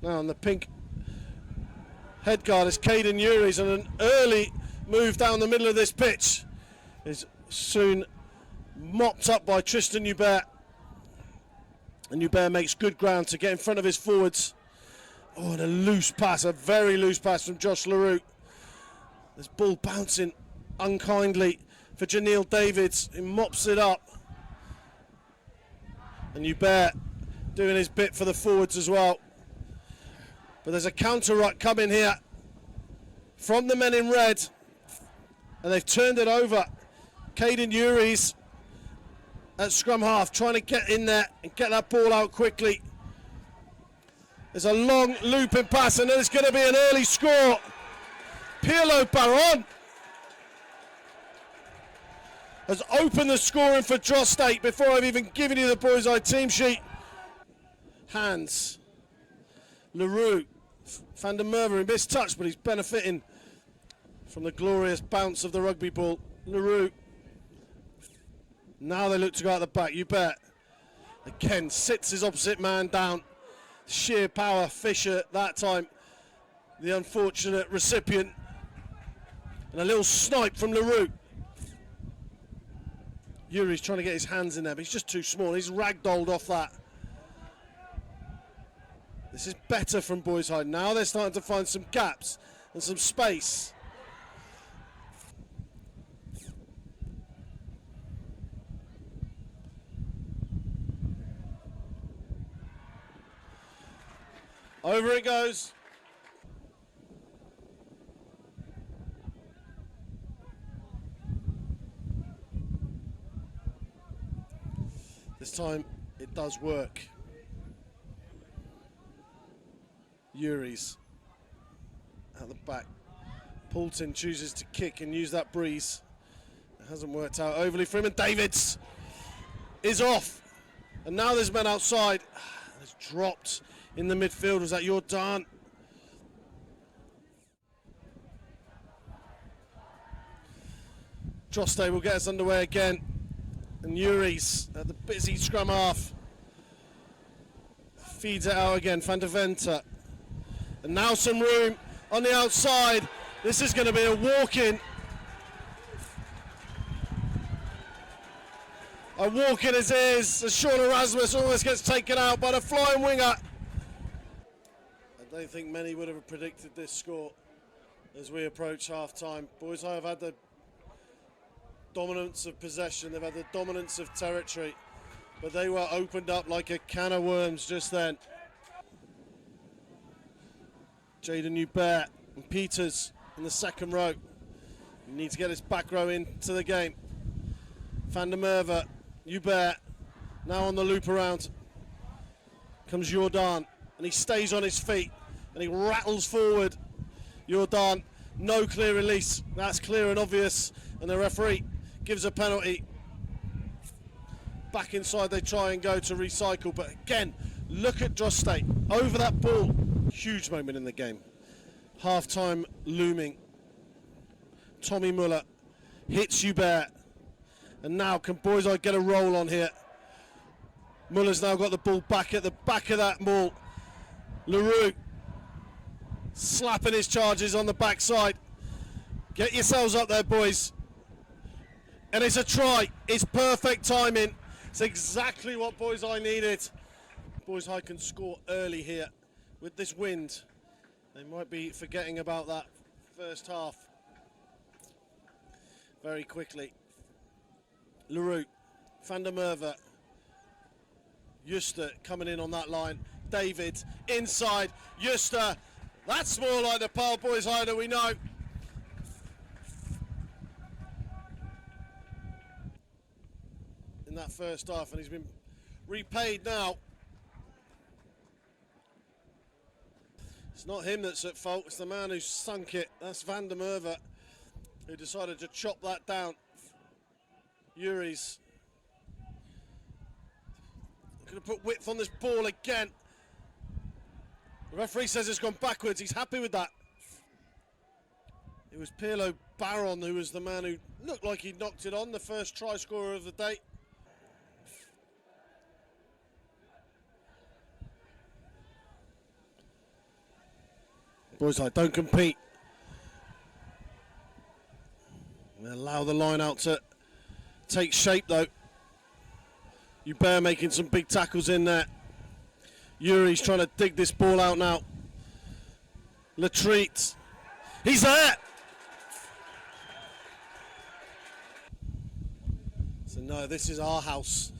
Now on the pink head guard is Caden Uries, and an early move down the middle of this pitch is soon mopped up by Tristan Hubert. And Hubert makes good ground to get in front of his forwards. Oh, and a loose pass, a very loose pass from Josh LaRue. This ball bouncing unkindly for Janelle Davids, who mops it up. And Hubert doing his bit for the forwards as well. But there's a counter ruck coming here from the men in red, and they've turned it over. Caden Uries at scrum half, trying to get in there and get that ball out quickly. There's a long looping pass, and there's going to be an early score. Paarl Baron has opened the scoring for Drostdy before I've even given you the boys' eye team sheet. Hands. LaRue, Van der Merwe, he missed touch, but he's benefiting from the glorious bounce of the rugby ball. LaRue. Now they look to go out the back. You bet. Again, sits his opposite man down. Sheer power. Fisher that time, the unfortunate recipient. And a little snipe from LaRue. Yuri's trying to get his hands in there, but he's just too small. He's ragdolled off that. This is better from Boys High. Now they're starting to find some gaps and some space. Over it goes. This time it does work. Uries at the back. Poulton chooses to kick and use that breeze. It hasn't worked out overly for him, and Davids is off. And now there's men outside. It's dropped in the midfield. Was that Jordan? Drostdy will get us underway again. And Uries at the busy scrum half. Feeds it out again, Van der Venter. And now some room on the outside. This is going to be a walk-in. A walk-in as is. As Sean Erasmus almost gets taken out by the flying winger. I don't think many would have predicted this score as we approach half-time. Boys High have had the dominance of possession. They've had the dominance of territory. But they were opened up like a can of worms just then. Jaden Hubert and Peters in the second row. We need to get his back row into the game. Van der Merwe, Hubert, now on the loop around. Comes Jordan, and he stays on his feet, and he rattles forward. Jordan, no clear release. That's clear and obvious, and the referee gives a penalty. Back inside they try and go to recycle, but again, look at Drostdy over that ball. Huge moment in the game. Half-time looming. Tommy Muller hits Hubert. And now can Boys Eye get a roll on here? Muller's now got the ball back at the back of that ball. LaRue slapping his charges on the backside. Get yourselves up there, boys. And it's a try. It's perfect timing. It's exactly what Boys Eye needed. Boys High can score early here. With this wind, they might be forgetting about that first half very quickly. LaRue, Van der Merwe, Juster coming in on that line. David inside, Juster. That's more like the Paarl Boys High that we know. In that first half, and he's been repaid now. It's not him that's at fault, it's the man who sunk it. That's Van der Merwe, who decided to chop that down. Uries. Going to put width on this ball again. The referee says it's gone backwards. He's happy with that. It was Paarl Baron who was the man who looked like he knocked it on, the first try scorer of the day. Boys like, don't compete. They allow the line out to take shape though. Hubert making some big tackles in there. Yuri's trying to dig this ball out now. Latreat. He's there! So no, this is our house.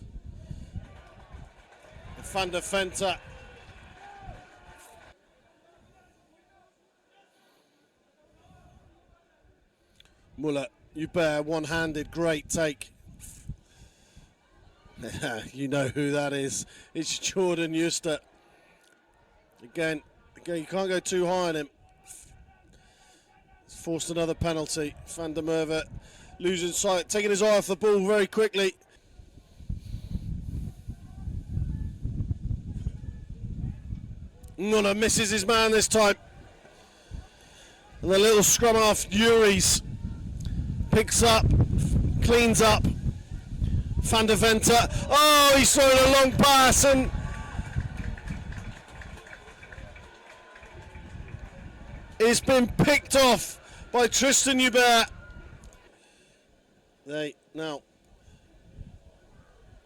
Van der Venter. Muller, Hubert, one-handed, great take. You know who that is. It's Jordan Juster. Again, you can't go too high on him. He's forced another penalty. Van der Merwe losing sight, taking his eye off the ball very quickly. Muller misses his man this time. And the little scrum half, Yuri's, picks up, cleans up. Van der Venter. Oh, he's throwing a long pass and it's been picked off by Tristan Hubert. They now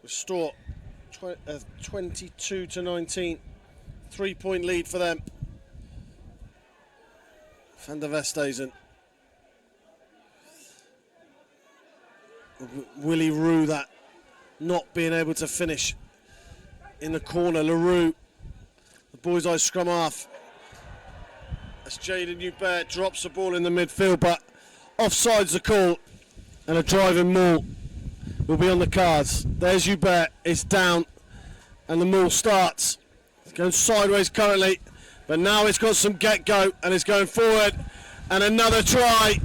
restore 22 to 19. 3-point lead for them. Van der Vesthuizen. Willie Roux, that not being able to finish in the corner. LaRue, the boys' eye scrum half. As Jaden Hubert drops the ball in the midfield, but offside's the call, and a driving maul will be on the cards. There's Hubert, it's down, and the maul starts. It's going sideways currently, but now it's got some get-go, and it's going forward, and another try.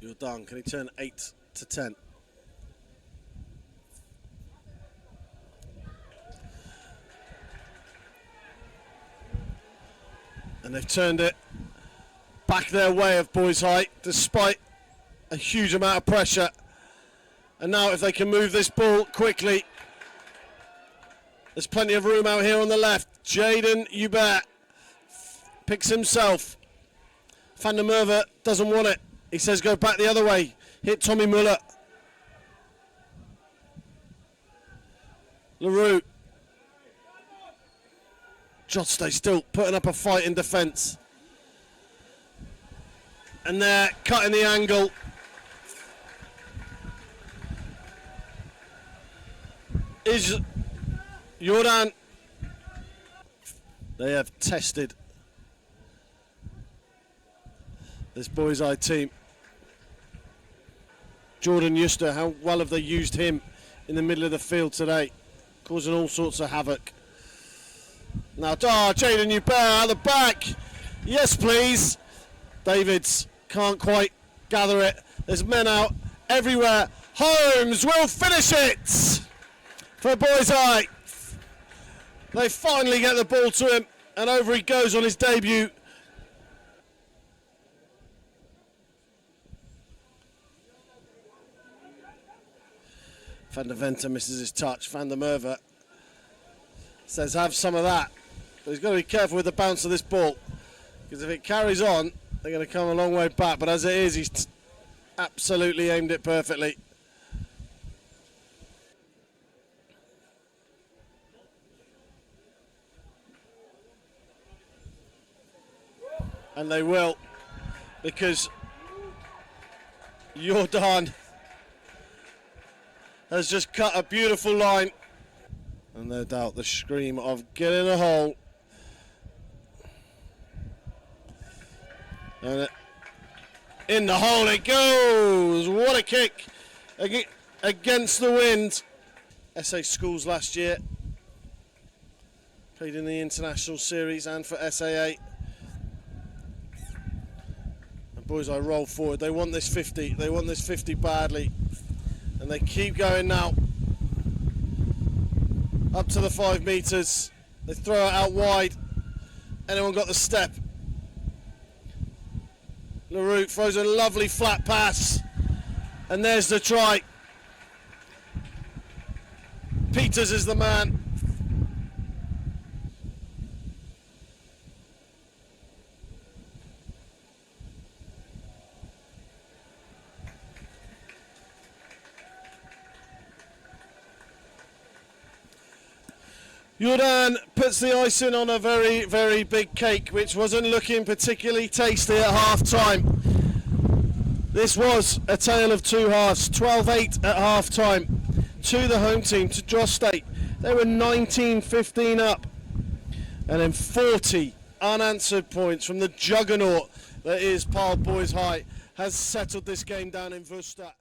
You're done. Can he turn 8 to 10? And they've turned it back their way of Boys High, despite a huge amount of pressure. And now if they can move this ball quickly, there's plenty of room out here on the left. Jaden Hubert picks himself. Van der Merwe doesn't want it. He says go back the other way. Hit Tommy Muller. LaRue. Drostdy still putting up a fight in defence. And they're cutting the angle. Is Jordan. They have tested this Boys Eye team. Jordan Juster, how well have they used him in the middle of the field today, causing all sorts of havoc. Now, Jaden Hubert out the back. Yes, please. Davids can't quite gather it. There's men out everywhere. Holmes will finish it for Boys Eye. They finally get the ball to him, and over he goes on his debut. Van der Venter misses his touch. Van der Merwe says have some of that. But he's got to be careful with the bounce of this ball, because if it carries on, they're going to come a long way back. But as it is, he's absolutely aimed it perfectly. And they will, because Jordan has just cut a beautiful line. And no doubt the scream of get in a hole. And in the hole it goes. What a kick against the wind. SA Schools last year. Played in the International Series and for SAA. And Boys Eye roll forward. They want this 50. They want this 50 badly. And they keep going now. Up to the 5 metres. They throw it out wide. Anyone got the step? LaRue throws a lovely flat pass. And there's the try. Peters is the man. Jordan puts the icing on a very, very big cake, which wasn't looking particularly tasty at half-time. This was a tale of two halves, 12-8 at half-time to the home team, to Drostdy. They were 19-15 up, and then 40 unanswered points from the juggernaut that is Paarl Boys High has settled this game down in Worcester.